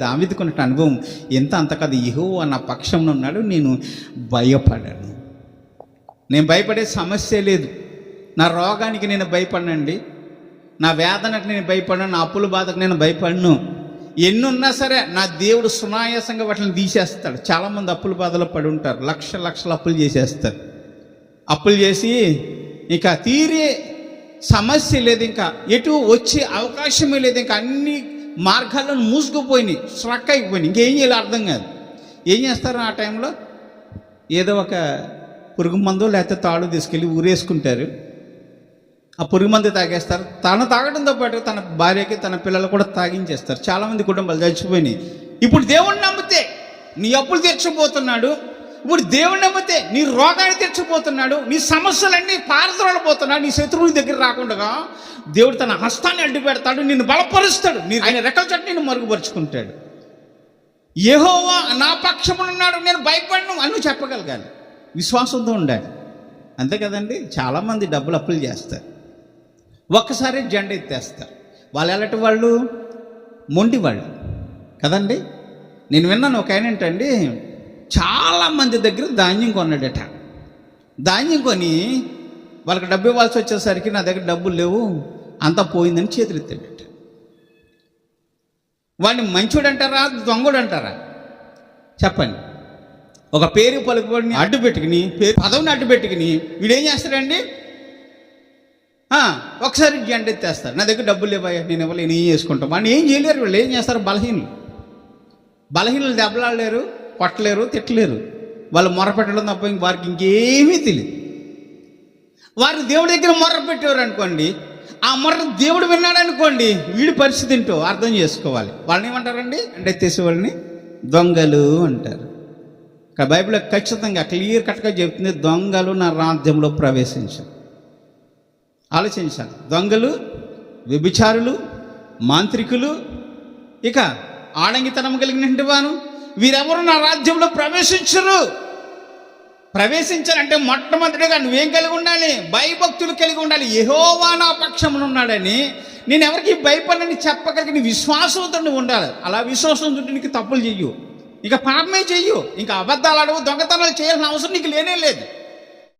దావీదుకున్న అనుభవం ఎంత అంత కాదు. యెహోవా నా పక్షంలో ఉన్నాడు, నేను భయపడాను. నేను భయపడే సమస్య లేదు. నా రోగానికి నేను భయపడనండి, నా వేదనకు నేను భయపడను, నా అప్పుల బాధకు నేను భయపడను. ఎన్ని ఉన్నా సరే నా దేవుడు సునాయాసంగా వాటిని తీసేస్తాడు. చాలామంది అప్పుల బాధలో పడి ఉంటారు, లక్షల అప్పులు చేసేస్తారు. అప్పులు చేసి ఇంకా తీరే సమస్య లేదు, ఇంకా ఎటు వచ్చే అవకాశమే లేదు, ఇంకా అన్ని మార్గాలను మూసుకుపోయినాయి, స్ట్రక్ అయిపోయినాయి, ఇంకేం చేయాలి అర్థం కాదు. ఏం చేస్తారు ఆ టైంలో? ఏదో ఒక పురుగు మందు లేకపోతే తాడు తీసుకెళ్ళి ఊరేసుకుంటారు. ఆ పురుగు మందు తాగేస్తారు. తను తాగడంతో పాటు తన భార్యకి తన పిల్లలు కూడా తాగించేస్తారు. చాలామంది కుటుంబాలు చచ్చిపోయినాయి. ఇప్పుడు దేవుణ్ణి నమ్మితే నీ అప్పులు తీర్చబోతున్నాడు. ఇప్పుడు దేవుణ్ణి నమ్మితే నీ రోగాన్ని తీర్చబోతున్నాడు. నీ సమస్యలన్నీ పారద్రోలబోతున్నాడు. నీ శత్రువుల దగ్గర రాకుండా దేవుడు తన హస్తాన్ని అడ్డు పెడతాడు, నిన్ను బలపరుస్తాడు, ఆయన రెక్కల చట్టు నిన్ను మరుగుపరుచుకుంటాడు. యెహోవా నా పక్షమున ఉన్నాడు, నేను భయపడను అని నువ్వు చెప్పగలగాలి. విశ్వాసంతో ఉండాలి. అంతే కదండి. చాలామంది డబ్బులు అప్పులు చేస్తారు, ఒక్కసారి జెండా ఎత్తేస్తారు. వాళ్ళు ఎలాంటి వాళ్ళు? మొండి వాళ్ళు కదండి. నేను విన్నాను, ఒక ఆయన ఏంటండి, చాలామంది దగ్గర ధాన్యం కొన్నాడట. ధాన్యం కొని వాళ్ళకి డబ్బు ఇవ్వాల్సి వచ్చేసరికి నా దగ్గర డబ్బులు లేవు, అంతా పోయిందని చేతులు ఎత్తాడట. వాడిని మంచోడు అంటారా, దొంగడు అంటారా? చెప్పండి. ఒక పేరు పలుకుబడిని అడ్డు పెట్టుకుని, పేరు పదవిని అడ్డు పెట్టుకుని వీడేం చేస్తాడండి? ఒకసారి జెండా ఎత్తేస్తారు. నా దగ్గర డబ్బులు లేవా, నేను ఇవ్వలేను, ఏం చేసుకుంటాం. వాడిని ఏం చేయలేరు. వాళ్ళు ఏం చేస్తారు? బలహీనులు దెబ్బలాడలేరు, కొట్టలేరు, తిట్టలేరు. వాళ్ళు మొరపెట్టడం తప్ప వారికి ఇంకేమీ తెలియదు. వారు దేవుడి దగ్గర మొర్ర పెట్టేవారు అనుకోండి, ఆ మొర్ర దేవుడు విన్నాడు అనుకోండి, వీడి పరిస్థితి ఏంటో అర్థం చేసుకోవాలి. వాళ్ళని ఏమంటారండి? అంటే ఎత్తేసే వాళ్ళని దొంగలు అంటారు. బైబిల్ ఖచ్చితంగా క్లియర్ కట్గా చెప్తుంది, దొంగలు నా రాజ్యంలో ప్రవేశించారు. ఆలోచించాలి. దొంగలు, వ్యభిచారులు, మాంత్రికులు, ఇక ఆడంగితనం కలిగినటువంటి వారు, వీరెవరు నా రాజ్యంలో ప్రవేశించారంటే మొట్టమొదటిగా నువ్వేం కలిగి ఉండాలి? భయభక్తులు కలిగి ఉండాలి. యెహోవా నా పక్షమున ఉన్నాడని, నేను ఎవరికి భయపడని చెప్పగలిగిన విశ్వాసంతో నువ్వు ఉండాలి. అలా విశ్వాసంతో నీకు తప్పులు చెయ్యు, ఇంకా పాపమే చెయ్యు, ఇంకా అబద్ధాలు అడవు, దొంగతనాలు చేయాల్సిన అవసరం నీకు లేనే లేదు.